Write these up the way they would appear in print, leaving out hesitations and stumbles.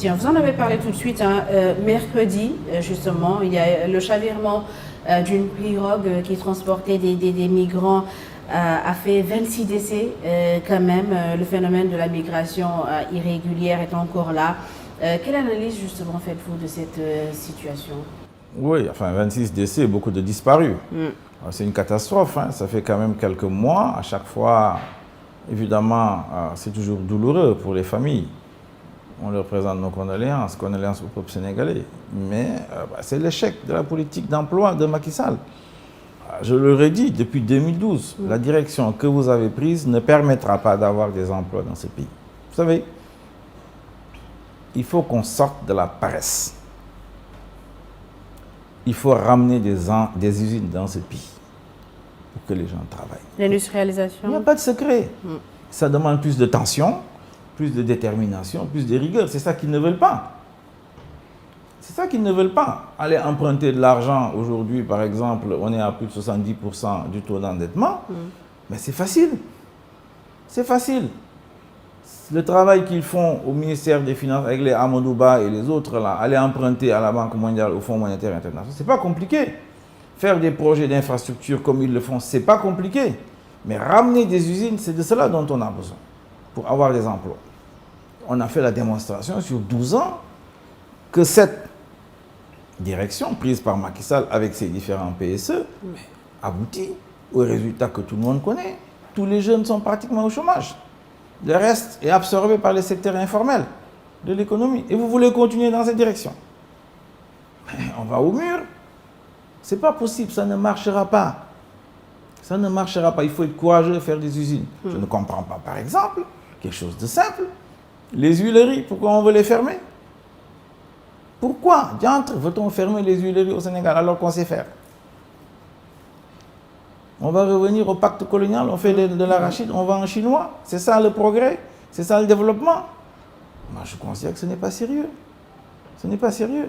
Tiens, vous en avez parlé tout de suite. Hein. Mercredi, justement, il y a le chavirement d'une pirogue qui transportait des migrants a fait 26 décès quand même. Le phénomène de la migration irrégulière est encore là. Quelle analyse justement faites-vous de cette situation? Oui, enfin 26 décès, beaucoup de disparus. C'est une catastrophe, hein. Ça fait quand même quelques mois. À chaque fois, évidemment, c'est toujours douloureux pour les familles. On leur présente nos condoléances au peuple sénégalais. Mais c'est l'échec de la politique d'emploi de Macky Sall. Je le redis, depuis 2012, la direction que vous avez prise ne permettra pas d'avoir des emplois dans ce pays. Vous savez, il faut qu'on sorte de la paresse. Il faut ramener des usines dans ce pays pour que les gens travaillent. L'industrialisation? Il n'y a pas de secret. Ça demande plus de tension, plus de détermination, plus de rigueur. C'est ça qu'ils ne veulent pas. C'est ça qu'ils ne veulent pas. Aller emprunter de l'argent aujourd'hui, par exemple, on est à plus de 70% du taux d'endettement. Mais c'est facile. C'est facile. Le travail qu'ils font au ministère des Finances avec les Amadouba et les autres, là, aller emprunter à la Banque mondiale, au Fonds monétaire international, c'est pas compliqué. Faire des projets d'infrastructure comme ils le font, c'est pas compliqué. Mais ramener des usines, c'est de cela dont on a besoin pour avoir des emplois. On a fait la démonstration sur 12 ans que cette direction prise par Macky Sall avec ses différents PSE aboutit au résultat que tout le monde connaît. Tous les jeunes sont pratiquement au chômage. Le reste est absorbé par les secteurs informels de l'économie. Et vous voulez continuer dans cette direction? On va au mur. Ce n'est pas possible, ça ne marchera pas. Ça ne marchera pas. Il faut être courageux de faire des usines. Je ne comprends pas, par exemple, quelque chose de simple. Les huileries, pourquoi on veut les fermer? Pourquoi, diantre, veut-on fermer les huileries au Sénégal alors qu'on sait faire? On va revenir au pacte colonial, on fait de l'arachide, on va en chinois. C'est ça le progrès, c'est ça le développement. Moi, je considère que ce n'est pas sérieux. Ce n'est pas sérieux.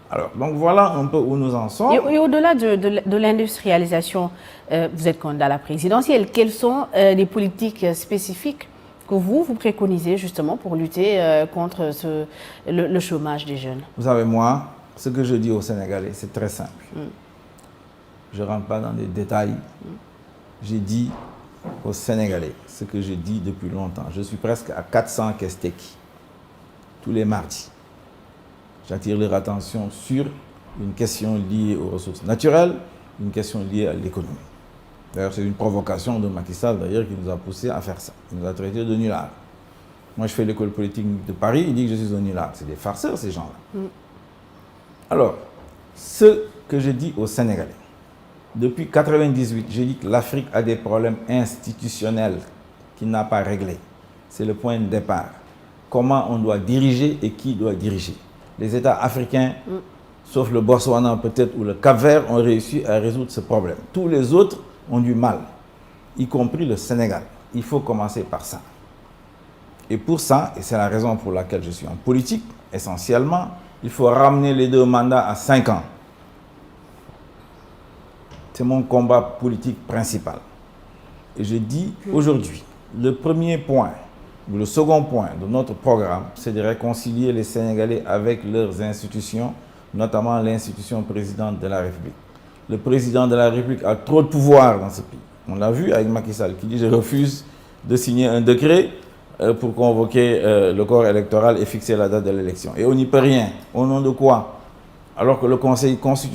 Alors, donc voilà un peu où nous en sommes. Et au-delà de l'industrialisation, vous êtes candidat à la présidentielle. Quelles sont les politiques spécifiques que vous préconisez justement pour lutter contre le chômage des jeunes? Vous savez, moi, ce que je dis aux Sénégalais, c'est très simple. Je ne rentre pas dans les détails. J'ai dit aux Sénégalais ce que je dis depuis longtemps. Je suis presque à 400 Kesteki tous les mardis. J'attire leur attention sur une question liée aux ressources naturelles, une question liée à l'économie. D'ailleurs, c'est une provocation de Macky Sall d'ailleurs qui nous a poussé à faire ça. Il nous a traités de nullards. Moi, je fais l'école politique de Paris, il dit que je suis un nullard. C'est des farceurs, ces gens-là. Alors, ce que je dis aux Sénégalais, depuis 1998, j'ai dit que l'Afrique a des problèmes institutionnels qu'il n'a pas réglés. C'est le point de départ. Comment on doit diriger et qui doit diriger. Les États africains, sauf le Botswana peut-être ou le Cap-Vert, ont réussi à résoudre ce problème. Tous les autres ont du mal, y compris le Sénégal. Il faut commencer par ça. Et pour ça, et c'est la raison pour laquelle je suis en politique, essentiellement, il faut ramener les 2 mandats à 5 ans. C'est mon combat politique principal. Et je dis aujourd'hui, le premier point, ou le second point de notre programme, c'est de réconcilier les Sénégalais avec leurs institutions, notamment l'institution présidente de la République. Le président de la République a trop de pouvoir dans ce pays. On l'a vu avec Macky Sall qui dit « je refuse de signer un décret pour convoquer le corps électoral et fixer la date de l'élection ». Et on n'y peut rien. Au nom de quoi? Alors que le Conseil constitutionnel